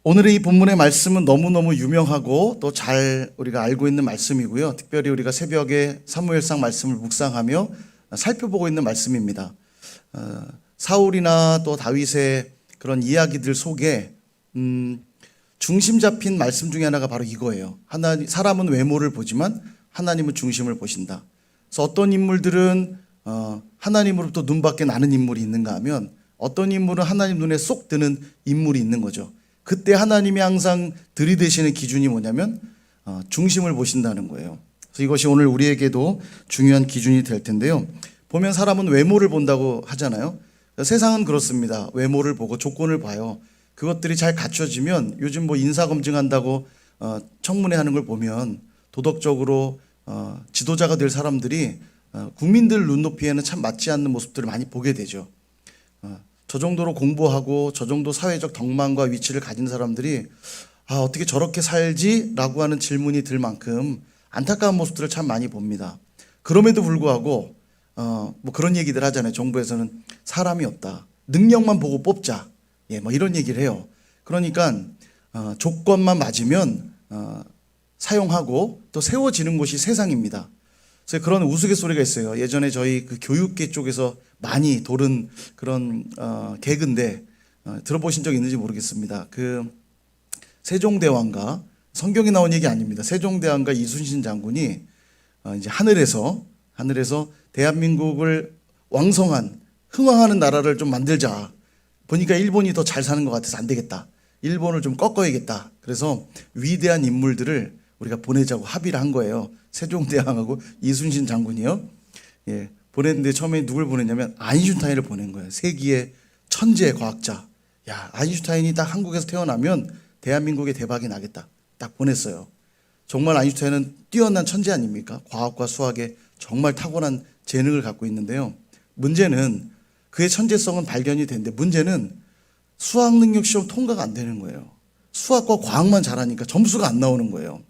오늘의 이 본문의 말씀은 너무너무 유명하고 또 잘 우리가 알고 있는 말씀이고요. 특별히 우리가 새벽에 사무엘상 말씀을 묵상하며 살펴보고 있는 말씀입니다. 사울이나 또 다윗의 그런 이야기들 속에 중심 잡힌 말씀 중에 하나가 바로 이거예요. 사람은 외모를 보지만 하나님은 중심을 보신다. 그래서 어떤 인물들은 하나님으로부터 눈밖에 나는 인물이 있는가 하면 어떤 인물은 하나님 눈에 쏙 드는 인물이 있는 거죠. 그때 하나님이 항상 들이대시는 기준이 뭐냐면 중심을 보신다는 거예요. 그래서 이것이 오늘 우리에게도 중요한 기준이 될 텐데요. 보면 사람은 외모를 본다고 하잖아요. 세상은 그렇습니다. 외모를 보고 조건을 봐요. 그것들이 잘 갖춰지면 요즘 뭐 인사검증한다고 청문회 하는 걸 보면 도덕적으로 지도자가 될 사람들이 국민들 눈높이에는 참 맞지 않는 모습들을 많이 보게 되죠. 저 정도로 공부하고 저 정도 사회적 덕망과 위치를 가진 사람들이 어떻게 저렇게 살지? 라고 하는 질문이 들 만큼 안타까운 모습들을 참 많이 봅니다. 그럼에도 불구하고 뭐 그런 얘기들 하잖아요. 정부에서는 사람이 없다. 능력만 보고 뽑자. 뭐 이런 얘기를 해요. 그러니까 조건만 맞으면 사용하고 또 세워지는 곳이 세상입니다. 그래서 그런 우스갯소리가 있어요. 예전에 저희 그 교육계 쪽에서 많이 돌은 그런 개그인데 들어보신 적 있는지 모르겠습니다. 그 세종대왕과 성경에 나온 얘기 아닙니다. 세종대왕과 이순신 장군이 이제 하늘에서 대한민국을 왕성한 흥왕하는 나라를 좀 만들자. 보니까 일본이 더 잘 사는 것 같아서 안 되겠다. 일본을 좀 꺾어야겠다. 그래서 위대한 인물들을 우리가 보내자고 합의를 한 거예요. 세종대왕하고 이순신 장군이요. 보냈는데 처음에 누굴 보냈냐면 아인슈타인을 보낸 거예요. 세기의 천재 과학자. 아인슈타인이 딱 한국에서 태어나면 대한민국에 대박이 나겠다. 딱 보냈어요. 정말 아인슈타인은 뛰어난 천재 아닙니까? 과학과 수학에 정말 타고난 재능을 갖고 있는데요. 문제는 그의 천재성은 발견이 됐는데 문제는 수학 능력 시험 통과가 안 되는 거예요. 수학과 과학만 잘하니까 점수가 안 나오는 거예요.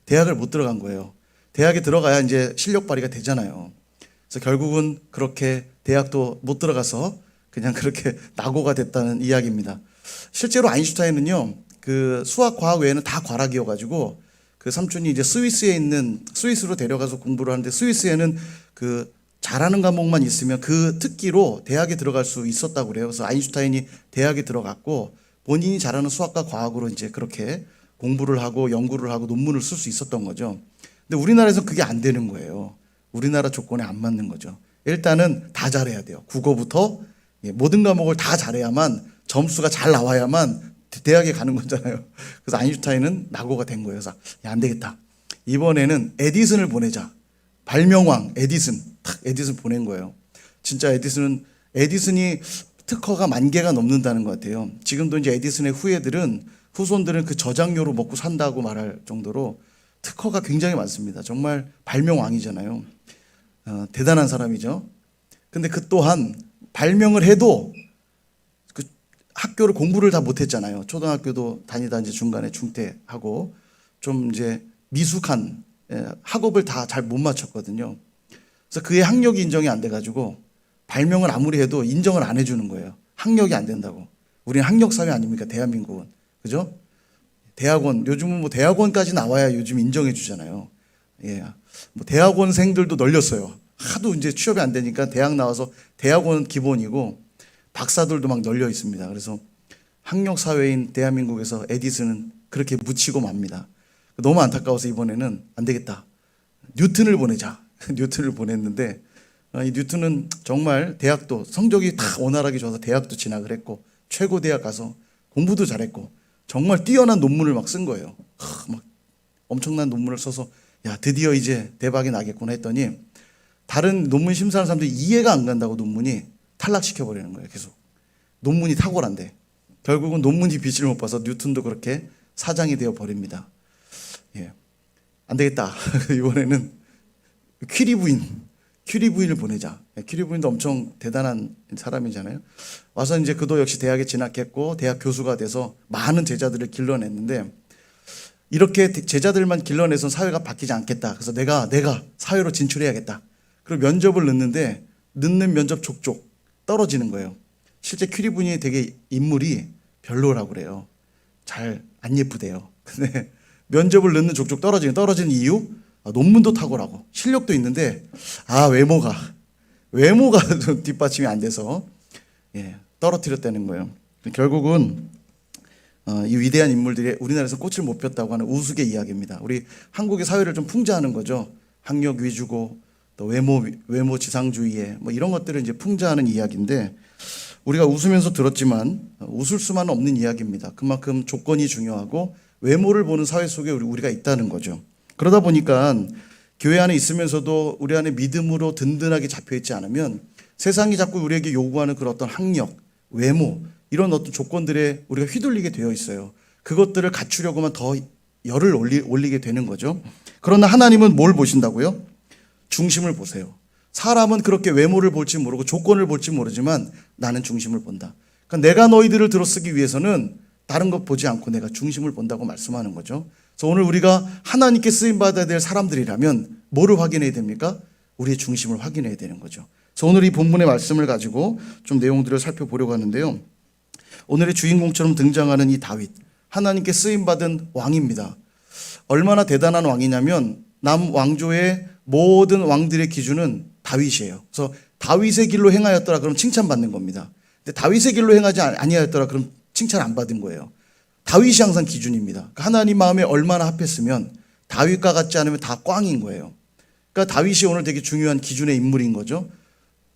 대학을 못 들어간 거예요. 대학에 들어가야 이제 실력 발휘가 되잖아요. 그래서 결국은 그렇게 대학도 못 들어가서 그냥 그렇게 낙오가 됐다는 이야기입니다. 실제로 아인슈타인은요, 그 수학, 과학 외에는 다 과락이어가지고 그 삼촌이 이제 스위스로 데려가서 공부를 하는데 스위스에는 그 잘하는 과목만 있으면 그 특기로 대학에 들어갈 수 있었다고 그래요. 그래서 아인슈타인이 대학에 들어갔고 본인이 잘하는 수학과 과학으로 이제 그렇게 공부를 하고 연구를 하고 논문을 쓸 수 있었던 거죠. 근데 우리나라에서 그게 안 되는 거예요. 우리나라 조건에 안 맞는 거죠. 일단은 다 잘해야 돼요. 국어부터 모든 과목을 다 잘해야만 점수가 잘 나와야만 대학에 가는 거잖아요. 그래서 아인슈타인은 낙오가 된 거예요. 그래서 안 되겠다. 이번에는 에디슨을 보내자. 발명왕 에디슨. 탁 에디슨 보낸 거예요. 진짜 에디슨이 특허가 10,000개가 넘는다는 것 같아요. 지금도 이제 에디슨의 후손들은 그 저작료로 먹고 산다고 말할 정도로 특허가 굉장히 많습니다. 정말 발명왕이잖아요. 대단한 사람이죠. 근데 그 또한 발명을 해도 그 학교를 공부를 다 못했잖아요. 초등학교도 다니다 이제 중간에 중퇴하고 좀 이제 미숙한 학업을 다 잘 못 마쳤거든요. 그래서 그의 학력이 인정이 안 돼가지고 발명을 아무리 해도 인정을 안 해주는 거예요. 학력이 안 된다고. 우리는 학력 사회 아닙니까? 대한민국은. 그죠? 대학원, 요즘은 뭐 대학원까지 나와야 요즘 인정해 주잖아요. 뭐 대학원생들도 널렸어요. 하도 이제 취업이 안 되니까 대학 나와서 대학원은 기본이고 박사들도 막 널려 있습니다. 그래서 학력 사회인 대한민국에서 에디슨은 그렇게 묻히고 맙니다. 너무 안타까워서 이번에는 안 되겠다. 뉴턴을 보내자. 뉴턴을 보냈는데 이 뉴턴은 정말 대학도 성적이 다 원활하게 좋아서 대학도 진학을 했고 최고 대학 가서 공부도 잘했고 정말 뛰어난 논문을 막 쓴 거예요. 막 엄청난 논문을 써서 드디어 이제 대박이 나겠구나 했더니 다른 논문 심사하는 사람들이 이해가 안 간다고 논문이 탈락시켜 버리는 거예요. 계속 논문이 탁월한데 결국은 논문이 빛을 못 봐서 뉴턴도 그렇게 사장이 되어 버립니다. 안 되겠다. 이번에는 퀴리 부인을 보내자. 퀴리 부인도 엄청 대단한 사람이잖아요. 와서 이제 그도 역시 대학에 진학했고 대학 교수가 돼서 많은 제자들을 길러냈는데 이렇게 제자들만 길러내서 사회가 바뀌지 않겠다. 그래서 내가 사회로 진출해야겠다. 그리고 면접을 넣는데 넣는 면접 족족 떨어지는 거예요. 실제 퀴리 부인이 되게 인물이 별로라고 그래요. 잘 안 예쁘대요. 근데 면접을 넣는 족족 떨어지는 이유? 논문도 탁월하고 실력도 있는데 외모가 좀 뒷받침이 안 돼서 떨어뜨렸다는 거예요. 결국은 이 위대한 인물들이 우리나라에서 꽃을 못 폈다고 하는 우스개 이야기입니다. 우리 한국의 사회를 좀 풍자하는 거죠. 학력 위주고 또 외모 지상주의에 뭐 이런 것들을 이제 풍자하는 이야기인데, 우리가 웃으면서 들었지만 웃을 수만 없는 이야기입니다. 그만큼 조건이 중요하고 외모를 보는 사회 속에 우리가 있다는 거죠. 그러다 보니까 교회 안에 있으면서도 우리 안에 믿음으로 든든하게 잡혀 있지 않으면 세상이 자꾸 우리에게 요구하는 그런 어떤 학력, 외모 이런 어떤 조건들에 우리가 휘둘리게 되어 있어요. 그것들을 갖추려고만 더 열을 올리게 되는 거죠. 그러나 하나님은 뭘 보신다고요? 중심을 보세요. 사람은 그렇게 외모를 볼지 모르고 조건을 볼지 모르지만 나는 중심을 본다. 그러니까 내가 너희들을 들어쓰기 위해서는 다른 것 보지 않고 내가 중심을 본다고 말씀하는 거죠. 그래서 오늘 우리가 하나님께 쓰임받아야 될 사람들이라면 뭐를 확인해야 됩니까? 우리의 중심을 확인해야 되는 거죠. 그래서 오늘 이 본문의 말씀을 가지고 좀 내용들을 살펴보려고 하는데요. 오늘의 주인공처럼 등장하는 이 다윗, 하나님께 쓰임받은 왕입니다. 얼마나 대단한 왕이냐면 남왕조의 모든 왕들의 기준은 다윗이에요. 그래서 다윗의 길로 행하였더라 그럼 칭찬받는 겁니다. 근데 다윗의 길로 행하지 아니하였더라 그럼 칭찬 안 받은 거예요. 다윗이 항상 기준입니다. 그러니까 하나님 마음에 얼마나 합했으면 다윗과 같지 않으면 다 꽝인 거예요. 그러니까 다윗이 오늘 되게 중요한 기준의 인물인 거죠.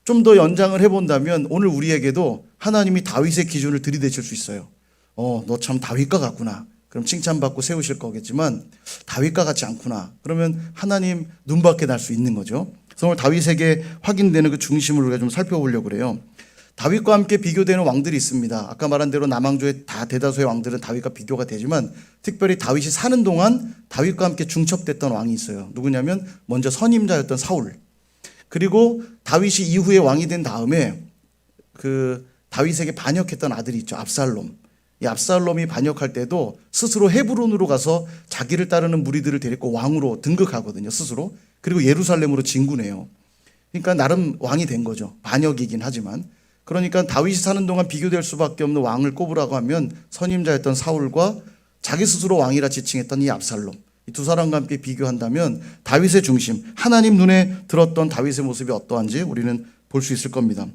좀 더 연장을 해본다면 오늘 우리에게도 하나님이 다윗의 기준을 들이대실 수 있어요. 너 참 다윗과 같구나. 그럼 칭찬받고 세우실 거겠지만 다윗과 같지 않구나. 그러면 하나님 눈밖에 날 수 있는 거죠. 그래서 오늘 다윗에게 확인되는 그 중심을 우리가 좀 살펴보려고 그래요. 다윗과 함께 비교되는 왕들이 있습니다. 아까 말한 대로 남왕조의 다 대다수의 왕들은 다윗과 비교가 되지만 특별히 다윗이 사는 동안 다윗과 함께 중첩됐던 왕이 있어요. 누구냐면 먼저 선임자였던 사울. 그리고 다윗이 이후에 왕이 된 다음에 그 다윗에게 반역했던 아들이 있죠. 압살롬. 이 압살롬이 반역할 때도 스스로 헤브론으로 가서 자기를 따르는 무리들을 데리고 왕으로 등극하거든요. 스스로. 그리고 예루살렘으로 진군해요. 그러니까 나름 왕이 된 거죠. 반역이긴 하지만. 그러니까 다윗이 사는 동안 비교될 수밖에 없는 왕을 꼽으라고 하면 선임자였던 사울과 자기 스스로 왕이라 지칭했던 이 압살롬. 이 두 사람과 함께 비교한다면 다윗의 중심, 하나님 눈에 들었던 다윗의 모습이 어떠한지 우리는 볼 수 있을 겁니다.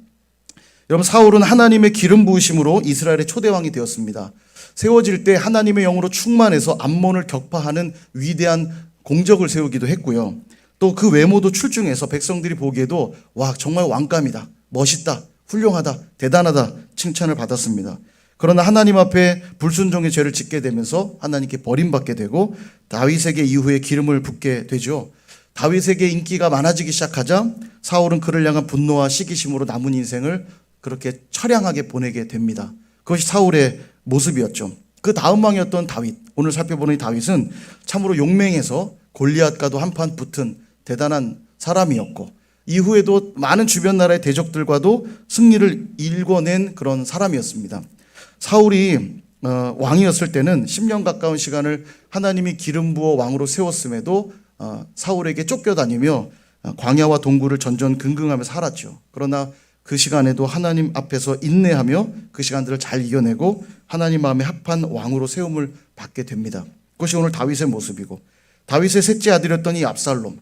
여러분, 사울은 하나님의 기름 부으심으로 이스라엘의 초대왕이 되었습니다. 세워질 때 하나님의 영으로 충만해서 암몬을 격파하는 위대한 공적을 세우기도 했고요. 또 그 외모도 출중해서 백성들이 보기에도 와, 정말 왕감이다, 멋있다, 훌륭하다, 대단하다 칭찬을 받았습니다. 그러나 하나님 앞에 불순종의 죄를 짓게 되면서 하나님께 버림받게 되고 다윗에게 이후에 기름을 붓게 되죠. 다윗에게 인기가 많아지기 시작하자 사울은 그를 향한 분노와 시기심으로 남은 인생을 그렇게 처량하게 보내게 됩니다. 그것이 사울의 모습이었죠. 그 다음 왕이었던 다윗, 오늘 살펴보는 이 다윗은 참으로 용맹해서 골리앗과도 한판 붙은 대단한 사람이었고 이후에도 많은 주변 나라의 대적들과도 승리를 일궈낸 그런 사람이었습니다. 사울이 왕이었을 때는 10년 가까운 시간을 하나님이 기름 부어 왕으로 세웠음에도 사울에게 쫓겨다니며 광야와 동굴을 전전긍긍하며 살았죠. 그러나 그 시간에도 하나님 앞에서 인내하며 그 시간들을 잘 이겨내고 하나님 마음에 합한 왕으로 세움을 받게 됩니다. 그것이 오늘 다윗의 모습이고, 다윗의 셋째 아들이었던 이 압살롬,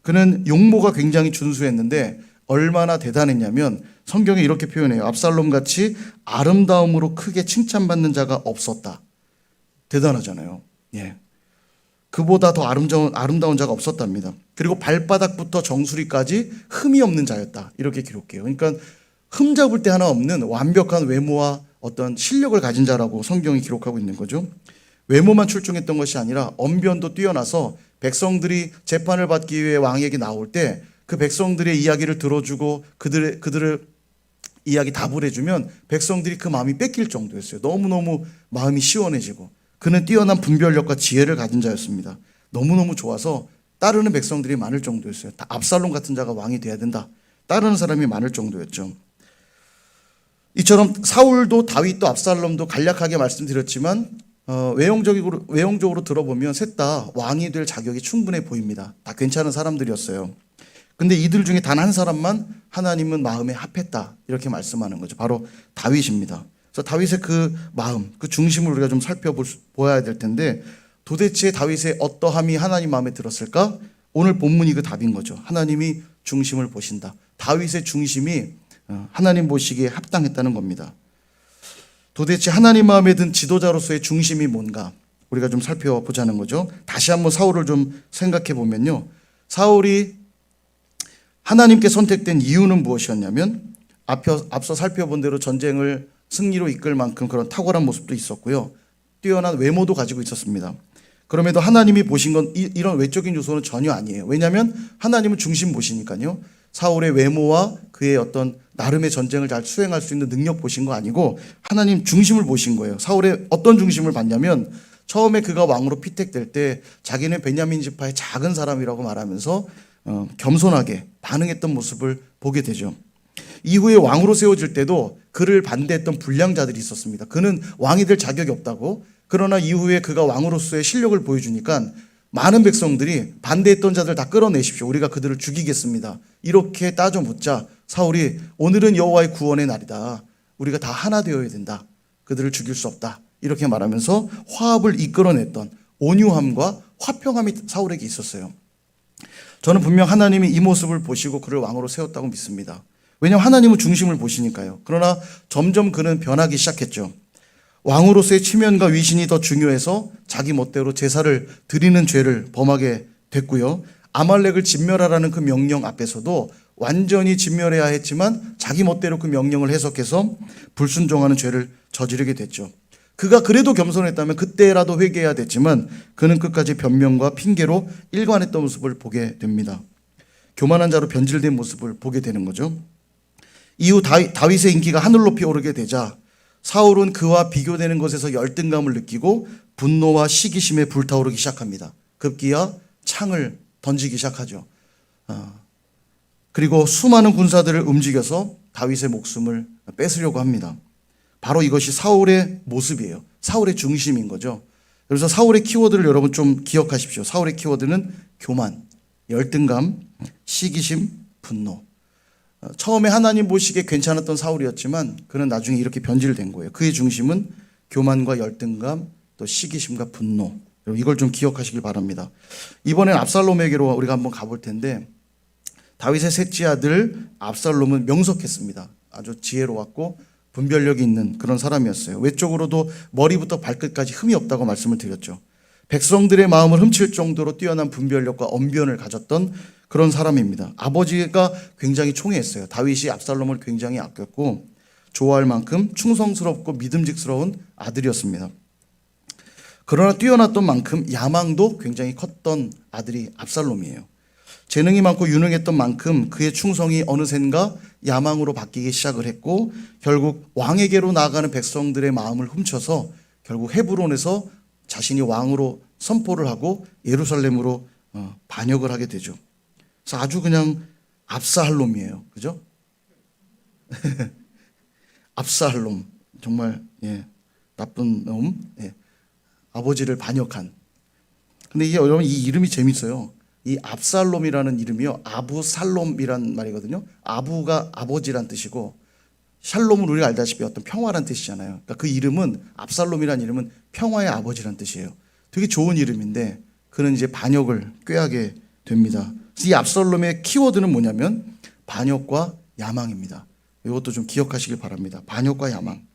그는 용모가 굉장히 준수했는데 얼마나 대단했냐면 성경에 이렇게 표현해요. 압살롬같이 아름다움으로 크게 칭찬받는 자가 없었다. 대단하잖아요. 예. 그보다 더 아름다운 자가 없었답니다. 그리고 발바닥부터 정수리까지 흠이 없는 자였다. 이렇게 기록해요. 그러니까 흠 잡을 데 하나 없는 완벽한 외모와 어떤 실력을 가진 자라고 성경이 기록하고 있는 거죠. 외모만 출중했던 것이 아니라 언변도 뛰어나서 백성들이 재판을 받기 위해 왕에게 나올 때 그 백성들의 이야기를 들어주고 그들을 이야기 답을 해주면 백성들이 그 마음이 뺏길 정도였어요. 너무너무 마음이 시원해지고, 그는 뛰어난 분별력과 지혜를 가진 자였습니다. 너무너무 좋아서 따르는 백성들이 많을 정도였어요. 다 압살롬 같은 자가 왕이 돼야 된다, 따르는 사람이 많을 정도였죠. 이처럼 사울도 다윗도 압살롬도 간략하게 말씀드렸지만 외형적으로 들어보면 셋 다 왕이 될 자격이 충분해 보입니다. 다 괜찮은 사람들이었어요. 근데 이들 중에 단 한 사람만 하나님은 마음에 합했다, 이렇게 말씀하는 거죠. 바로 다윗입니다. 그래서 다윗의 그 마음, 그 중심을 우리가 좀 살펴보아야 될 텐데, 도대체 다윗의 어떠함이 하나님 마음에 들었을까? 오늘 본문이 그 답인 거죠. 하나님이 중심을 보신다. 다윗의 중심이 하나님 보시기에 합당했다는 겁니다. 도대체 하나님 마음에 든 지도자로서의 중심이 뭔가 우리가 좀 살펴보자는 거죠. 다시 한번 사울을 좀 생각해 보면요. 사울이 하나님께 선택된 이유는 무엇이었냐면, 앞서 살펴본 대로 전쟁을 승리로 이끌 만큼 그런 탁월한 모습도 있었고요. 뛰어난 외모도 가지고 있었습니다. 그럼에도 하나님이 보신 건 이런 외적인 요소는 전혀 아니에요. 왜냐하면 하나님은 중심 보시니까요. 사울의 외모와 그의 어떤 나름의 전쟁을 잘 수행할 수 있는 능력 보신 거 아니고 하나님 중심을 보신 거예요. 사울의 어떤 중심을 봤냐면, 처음에 그가 왕으로 피택될 때 자기는 베냐민 지파의 작은 사람이라고 말하면서 겸손하게 반응했던 모습을 보게 되죠. 이후에 왕으로 세워질 때도 그를 반대했던 불량자들이 있었습니다. 그는 왕이 될 자격이 없다고. 그러나 이후에 그가 왕으로서의 실력을 보여주니까 많은 백성들이 반대했던 자들 다 끌어내십시오. 우리가 그들을 죽이겠습니다. 이렇게 따져 묻자 사울이 오늘은 여호와의 구원의 날이다. 우리가 다 하나 되어야 된다. 그들을 죽일 수 없다. 이렇게 말하면서 화합을 이끌어냈던 온유함과 화평함이 사울에게 있었어요. 저는 분명 하나님이 이 모습을 보시고 그를 왕으로 세웠다고 믿습니다. 왜냐하면 하나님은 중심을 보시니까요. 그러나 점점 그는 변하기 시작했죠. 왕으로서의 체면과 위신이 더 중요해서 자기 멋대로 제사를 드리는 죄를 범하게 됐고요. 아말렉을 진멸하라는 그 명령 앞에서도 완전히 진멸해야 했지만 자기 멋대로 그 명령을 해석해서 불순종하는 죄를 저지르게 됐죠. 그가 그래도 겸손했다면 그때라도 회개해야 됐지만 그는 끝까지 변명과 핑계로 일관했던 모습을 보게 됩니다. 교만한 자로 변질된 모습을 보게 되는 거죠. 이후 다윗의 인기가 하늘 높이 오르게 되자 사울은 그와 비교되는 것에서 열등감을 느끼고 분노와 시기심에 불타오르기 시작합니다. 급기야 창을 던지기 시작하죠. 그리고 수많은 군사들을 움직여서 다윗의 목숨을 뺏으려고 합니다. 바로 이것이 사울의 모습이에요. 사울의 중심인 거죠. 그래서 사울의 키워드를 여러분 좀 기억하십시오. 사울의 키워드는 교만, 열등감, 시기심, 분노. 처음에 하나님 보시기에 괜찮았던 사울이었지만 그는 나중에 이렇게 변질된 거예요. 그의 중심은 교만과 열등감, 또 시기심과 분노. 이걸 좀 기억하시길 바랍니다. 이번엔 압살롬에게로 우리가 한번 가볼 텐데, 다윗의 셋째 아들 압살롬은 명석했습니다. 아주 지혜로웠고 분별력이 있는 그런 사람이었어요. 외적으로도 머리부터 발끝까지 흠이 없다고 말씀을 드렸죠. 백성들의 마음을 훔칠 정도로 뛰어난 분별력과 언변을 가졌던 그런 사람입니다. 아버지가 굉장히 총애했어요. 다윗이 압살롬을 굉장히 아꼈고 좋아할 만큼 충성스럽고 믿음직스러운 아들이었습니다. 그러나 뛰어났던 만큼 야망도 굉장히 컸던 아들이 압살롬이에요. 재능이 많고 유능했던 만큼 그의 충성이 어느샌가 야망으로 바뀌기 시작을 했고 결국 왕에게로 나아가는 백성들의 마음을 훔쳐서 결국 헤브론에서 자신이 왕으로 선포를 하고 예루살렘으로 반역을 하게 되죠. 그래서 아주 그냥 압사할롬이에요. 그죠? 압사할롬. 정말 나쁜 놈. 아버지를 반역한. 근데 이게 여러분 이 이름이 재밌어요. 이 압살롬이라는 이름이요. 아부살롬이란 말이거든요. 아부가 아버지란 뜻이고 샬롬은 우리가 알다시피 어떤 평화란 뜻이잖아요. 그러니까 그 이름은 압살롬이라는 이름은 평화의 아버지란 뜻이에요. 되게 좋은 이름인데 그는 이제 반역을 꾀하게 됩니다. 이 압살롬의 키워드는 뭐냐면 반역과 야망입니다. 이것도 좀 기억하시길 바랍니다. 반역과 야망.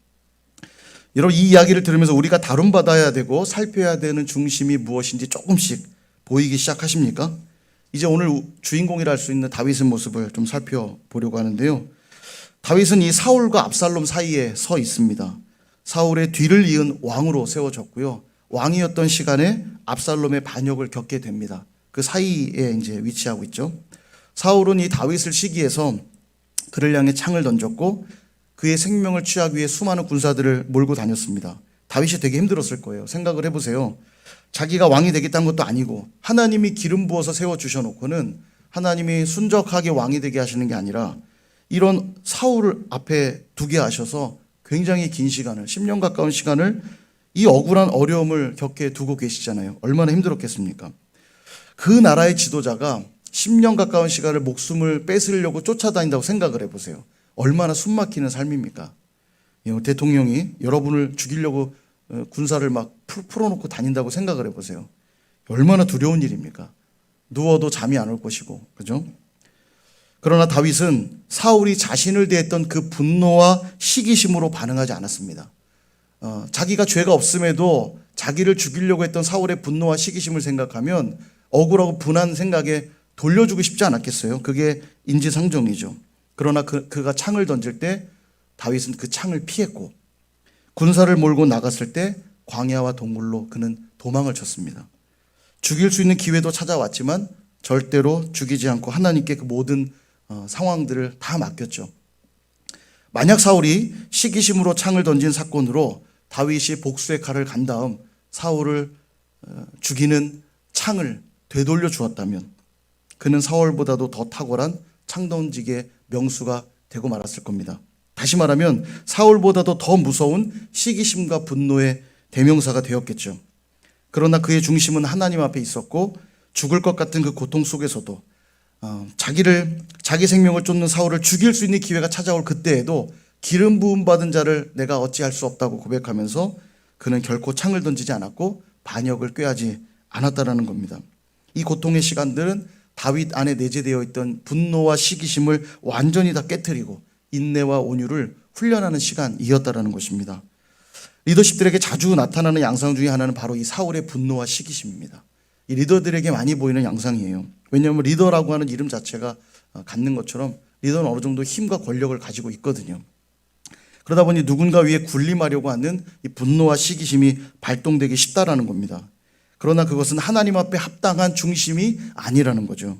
여러분 이 이야기를 들으면서 우리가 다룬받아야 되고 살펴야 되는 중심이 무엇인지 조금씩 보이기 시작하십니까? 이제 오늘 주인공이라 할 수 있는 다윗의 모습을 좀 살펴보려고 하는데요. 다윗은 이 사울과 압살롬 사이에 서 있습니다. 사울의 뒤를 이은 왕으로 세워졌고요. 왕이었던 시간에 압살롬의 반역을 겪게 됩니다. 그 사이에 이제 위치하고 있죠. 사울은 이 다윗을 시기해서 그를 향해 창을 던졌고 그의 생명을 취하기 위해 수많은 군사들을 몰고 다녔습니다. 다윗이 되게 힘들었을 거예요. 생각을 해보세요. 자기가 왕이 되겠다는 것도 아니고 하나님이 기름 부어서 세워주셔놓고는 하나님이 순적하게 왕이 되게 하시는 게 아니라 이런 사울을 앞에 두게 하셔서 굉장히 긴 시간을 10년 가까운 시간을 이 억울한 어려움을 겪게 두고 계시잖아요. 얼마나 힘들었겠습니까? 그 나라의 지도자가 10년 가까운 시간을 목숨을 뺏으려고 쫓아다닌다고 생각을 해보세요. 얼마나 숨막히는 삶입니까? 대통령이 여러분을 죽이려고 군사를 막 풀어놓고 다닌다고 생각을 해보세요. 얼마나 두려운 일입니까? 누워도 잠이 안 올 것이고, 그죠? 그러나 다윗은 사울이 자신을 대했던 그 분노와 시기심으로 반응하지 않았습니다. 자기가 죄가 없음에도 자기를 죽이려고 했던 사울의 분노와 시기심을 생각하면 억울하고 분한 생각에 돌려주고 싶지 않았겠어요? 그게 인지상정이죠. 그러나 그가 창을 던질 때 다윗은 그 창을 피했고, 군사를 몰고 나갔을 때 광야와 동굴로 그는 도망을 쳤습니다. 죽일 수 있는 기회도 찾아왔지만 절대로 죽이지 않고 하나님께 그 모든 상황들을 다 맡겼죠. 만약 사울이 시기심으로 창을 던진 사건으로 다윗이 복수의 칼을 간 다음 사울을 죽이는 창을 되돌려 주었다면 그는 사울보다도 더 탁월한 창 던지기의 명수가 되고 말았을 겁니다. 다시 말하면 사울보다도 더 무서운 시기심과 분노의 대명사가 되었겠죠. 그러나 그의 중심은 하나님 앞에 있었고 죽을 것 같은 그 고통 속에서도 자기 생명을 쫓는 사울을 죽일 수 있는 기회가 찾아올 그때에도 기름 부음 받은 자를 내가 어찌할 수 없다고 고백하면서 그는 결코 창을 던지지 않았고 반역을 꾀하지 않았다라는 겁니다. 이 고통의 시간들은 다윗 안에 내재되어 있던 분노와 시기심을 완전히 다 깨트리고 인내와 온유를 훈련하는 시간이었다라는 것입니다. 리더십들에게 자주 나타나는 양상 중에 하나는 바로 이 사울의 분노와 시기심입니다. 이 리더들에게 많이 보이는 양상이에요. 왜냐하면 리더라고 하는 이름 자체가 갖는 것처럼 리더는 어느 정도 힘과 권력을 가지고 있거든요. 그러다 보니 누군가 위에 군림하려고 하는 이 분노와 시기심이 발동되기 쉽다라는 겁니다. 그러나 그것은 하나님 앞에 합당한 중심이 아니라는 거죠.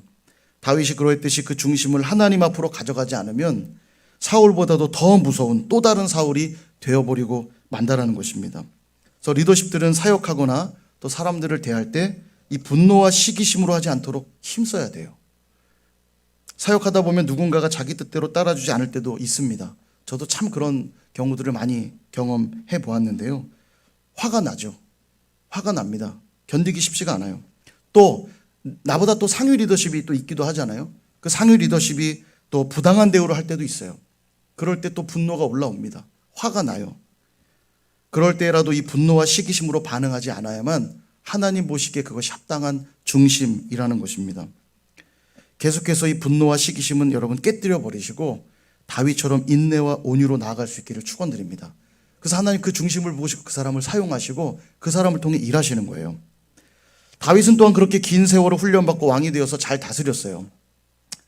다윗이 그러했듯이 그 중심을 하나님 앞으로 가져가지 않으면 사울보다도 더 무서운 또 다른 사울이 되어버리고 만다라는 것입니다. 그래서 리더십들은 사역하거나 또 사람들을 대할 때 이 분노와 시기심으로 하지 않도록 힘써야 돼요. 사역하다 보면 누군가가 자기 뜻대로 따라주지 않을 때도 있습니다. 저도 참 그런 경우들을 많이 경험해 보았는데요. 화가 나죠. 화가 납니다. 견디기 쉽지가 않아요. 또 나보다 또 상위 리더십이 또 있기도 하잖아요. 그 상위 리더십이 또 부당한 대우를 할 때도 있어요. 그럴 때 또 분노가 올라옵니다. 화가 나요. 그럴 때라도 이 분노와 시기심으로 반응하지 않아야만 하나님 보시기에 그것이 합당한 중심이라는 것입니다. 계속해서 이 분노와 시기심은 여러분 깨뜨려 버리시고 다윗처럼 인내와 온유로 나아갈 수 있기를 축원드립니다. 그래서 하나님 그 중심을 보시고 그 사람을 사용하시고 그 사람을 통해 일하시는 거예요. 다윗은 또한 그렇게 긴 세월을 훈련받고 왕이 되어서 잘 다스렸어요.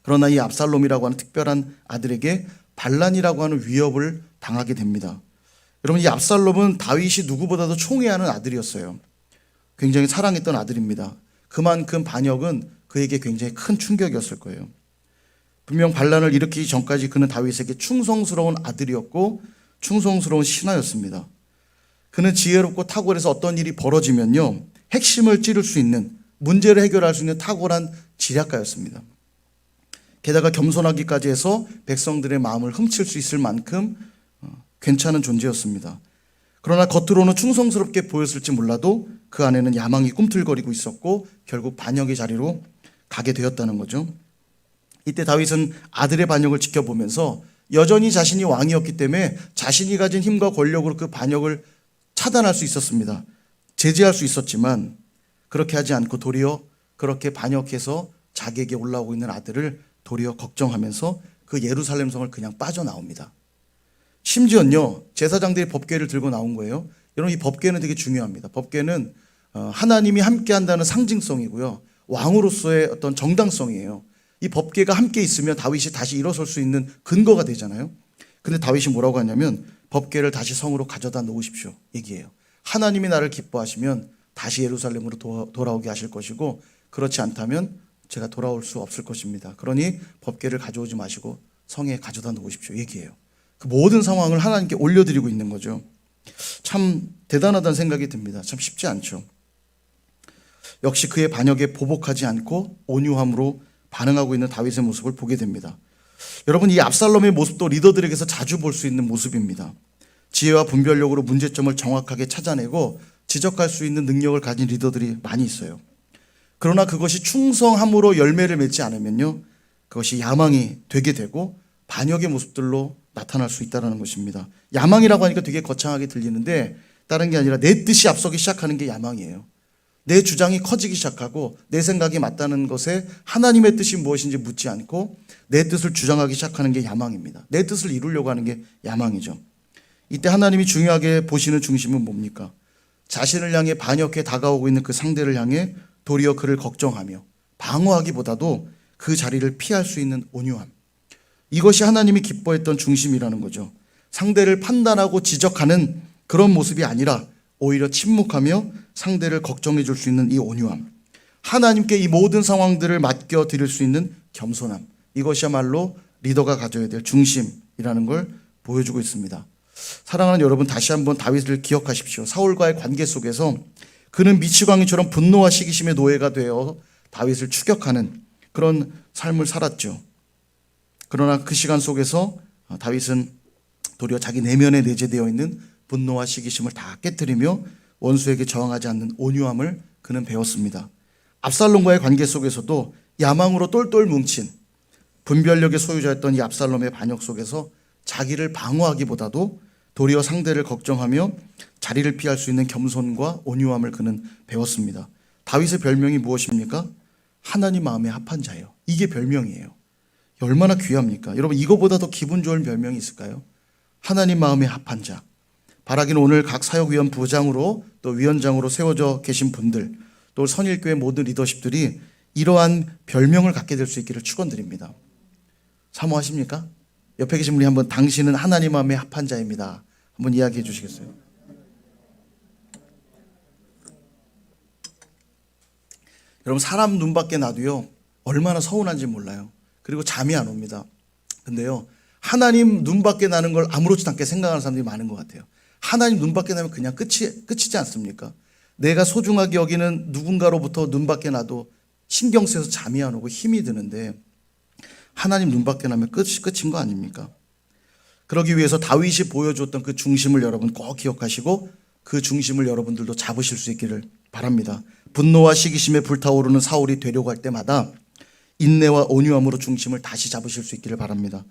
그러나 이 압살롬이라고 하는 특별한 아들에게 반란이라고 하는 위협을 당하게 됩니다. 여러분, 이 압살롬은 다윗이 누구보다도 총애하는 아들이었어요. 굉장히 사랑했던 아들입니다. 그만큼 반역은 그에게 굉장히 큰 충격이었을 거예요. 분명 반란을 일으키기 전까지 그는 다윗에게 충성스러운 아들이었고 충성스러운 신하였습니다. 그는 지혜롭고 탁월해서 어떤 일이 벌어지면요, 핵심을 찌를 수 있는, 문제를 해결할 수 있는 탁월한 지략가였습니다. 게다가 겸손하기까지 해서 백성들의 마음을 훔칠 수 있을 만큼 괜찮은 존재였습니다. 그러나 겉으로는 충성스럽게 보였을지 몰라도 그 안에는 야망이 꿈틀거리고 있었고 결국 반역의 자리로 가게 되었다는 거죠. 이때 다윗은 아들의 반역을 지켜보면서 여전히 자신이 왕이었기 때문에 자신이 가진 힘과 권력으로 그 반역을 차단할 수 있었습니다. 제재할 수 있었지만 그렇게 하지 않고 도리어 그렇게 반역해서 자기에게 올라오고 있는 아들을 도리어 걱정하면서 그 예루살렘 성을 그냥 빠져나옵니다. 심지어는요, 제사장들이 법궤를 들고 나온 거예요. 여러분, 이 법궤는 되게 중요합니다. 법궤는 하나님이 함께한다는 상징성이고요, 왕으로서의 어떤 정당성이에요. 이 법궤가 함께 있으면 다윗이 다시 일어설 수 있는 근거가 되잖아요. 근데 다윗이 뭐라고 하냐면 법궤를 다시 성으로 가져다 놓으십시오 얘기해요. 하나님이 나를 기뻐하시면 다시 예루살렘으로 돌아오게 하실 것이고 그렇지 않다면 제가 돌아올 수 없을 것입니다. 그러니 법궤를 가져오지 마시고 성에 가져다 놓으십시오 얘기해요. 그 모든 상황을 하나님께 올려드리고 있는 거죠. 참 대단하다는 생각이 듭니다. 참 쉽지 않죠. 역시 그의 반역에 보복하지 않고 온유함으로 반응하고 있는 다윗의 모습을 보게 됩니다. 여러분, 이 압살롬의 모습도 리더들에게서 자주 볼 수 있는 모습입니다. 지혜와 분별력으로 문제점을 정확하게 찾아내고 지적할 수 있는 능력을 가진 리더들이 많이 있어요. 그러나 그것이 충성함으로 열매를 맺지 않으면요, 그것이 야망이 되게 되고 반역의 모습들로 나타날 수 있다는 것입니다. 야망이라고 하니까 되게 거창하게 들리는데 다른 게 아니라 내 뜻이 앞서기 시작하는 게 야망이에요. 내 주장이 커지기 시작하고 내 생각이 맞다는 것에 하나님의 뜻이 무엇인지 묻지 않고 내 뜻을 주장하기 시작하는 게 야망입니다. 내 뜻을 이루려고 하는 게 야망이죠. 이때 하나님이 중요하게 보시는 중심은 뭡니까? 자신을 향해 반역해 다가오고 있는 그 상대를 향해 도리어 그를 걱정하며 방어하기보다도 그 자리를 피할 수 있는 온유함. 이것이 하나님이 기뻐했던 중심이라는 거죠. 상대를 판단하고 지적하는 그런 모습이 아니라 오히려 침묵하며 상대를 걱정해 줄 수 있는 이 온유함. 하나님께 이 모든 상황들을 맡겨 드릴 수 있는 겸손함. 이것이야말로 리더가 가져야 될 중심이라는 걸 보여주고 있습니다. 사랑하는 여러분, 다시 한번 다윗을 기억하십시오. 사울과의 관계 속에서 그는 미치광이처럼 분노와 시기심의 노예가 되어 다윗을 추격하는 그런 삶을 살았죠. 그러나 그 시간 속에서 다윗은 도리어 자기 내면에 내재되어 있는 분노와 시기심을 다 깨뜨리며 원수에게 저항하지 않는 온유함을 그는 배웠습니다. 압살롬과의 관계 속에서도 야망으로 똘똘 뭉친 분별력의 소유자였던 이 압살롬의 반역 속에서 자기를 방어하기보다도 도리어 상대를 걱정하며 자리를 피할 수 있는 겸손과 온유함을 그는 배웠습니다. 다윗의 별명이 무엇입니까? 하나님 마음에 합한 자예요. 이게 별명이에요. 얼마나 귀합니까? 여러분, 이거보다 더 기분 좋은 별명이 있을까요? 하나님 마음에 합한 자. 바라기는 오늘 각 사역위원 부장으로 또 위원장으로 세워져 계신 분들, 또 선일교회 모든 리더십들이 이러한 별명을 갖게 될 수 있기를 축원드립니다. 사모하십니까? 옆에 계신 분이 한번 당신은 하나님 마음에 합한 자입니다. 한번 이야기해 주시겠어요? 여러분, 사람 눈 밖에 놔도요 얼마나 서운한지 몰라요. 그리고 잠이 안 옵니다. 근데요, 하나님 눈 밖에 나는 걸 아무렇지도 않게 생각하는 사람들이 많은 것 같아요. 하나님 눈 밖에 나면 그냥 끝이지 않습니까? 내가 소중하게 여기는 누군가로부터 눈 밖에 나도 신경 쓰여서 잠이 안 오고 힘이 드는데 하나님 눈 밖에 나면 끝인 거 아닙니까? 그러기 위해서 다윗이 보여줬던 그 중심을 여러분 꼭 기억하시고 그 중심을 여러분들도 잡으실 수 있기를 바랍니다. 분노와 시기심에 불타오르는 사울이 되려고 할 때마다 인내와 온유함으로 중심을 다시 잡으실 수 있기를 바랍니다.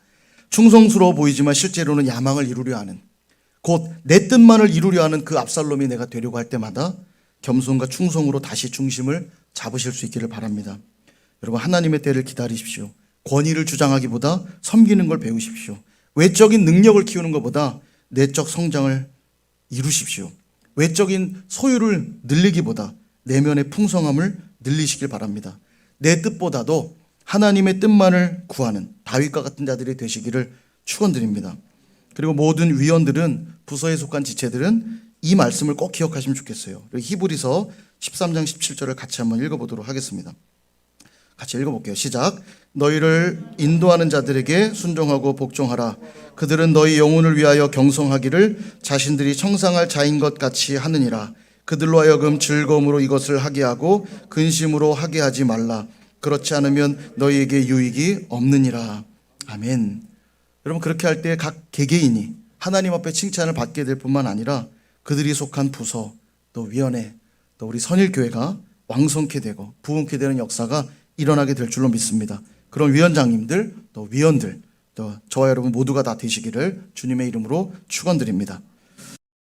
충성스러워 보이지만 실제로는 야망을 이루려 하는, 곧 내 뜻만을 이루려 하는 그 압살롬이 내가 되려고 할 때마다 겸손과 충성으로 다시 중심을 잡으실 수 있기를 바랍니다. 여러분, 하나님의 때를 기다리십시오. 권위를 주장하기보다 섬기는 걸 배우십시오. 외적인 능력을 키우는 것보다 내적 성장을 이루십시오. 외적인 소유를 늘리기보다 내면의 풍성함을 늘리시길 바랍니다. 내 뜻보다도 하나님의 뜻만을 구하는 다윗과 같은 자들이 되시기를 축원드립니다. 그리고 모든 위원들은, 부서에 속한 지체들은 이 말씀을 꼭 기억하시면 좋겠어요. 히브리서 13장 17절을 같이 한번 읽어보도록 하겠습니다. 같이 읽어볼게요. 시작. 너희를 인도하는 자들에게 순종하고 복종하라. 그들은 너희 영혼을 위하여 경성하기를 자신들이 청상할 자인 것 같이 하느니라. 그들로 하여금 즐거움으로 이것을 하게 하고 근심으로 하게 하지 말라. 그렇지 않으면 너희에게 유익이 없느니라. 아멘. 여러분, 그렇게 할 때 각 개개인이 하나님 앞에 칭찬을 받게 될 뿐만 아니라 그들이 속한 부서, 또 위원회, 또 우리 선일교회가 왕성케 되고 부흥케 되는 역사가 일어나게 될 줄로 믿습니다. 그런 위원장님들, 또 위원들, 또 저와 여러분 모두가 다 되시기를 주님의 이름으로 축원드립니다.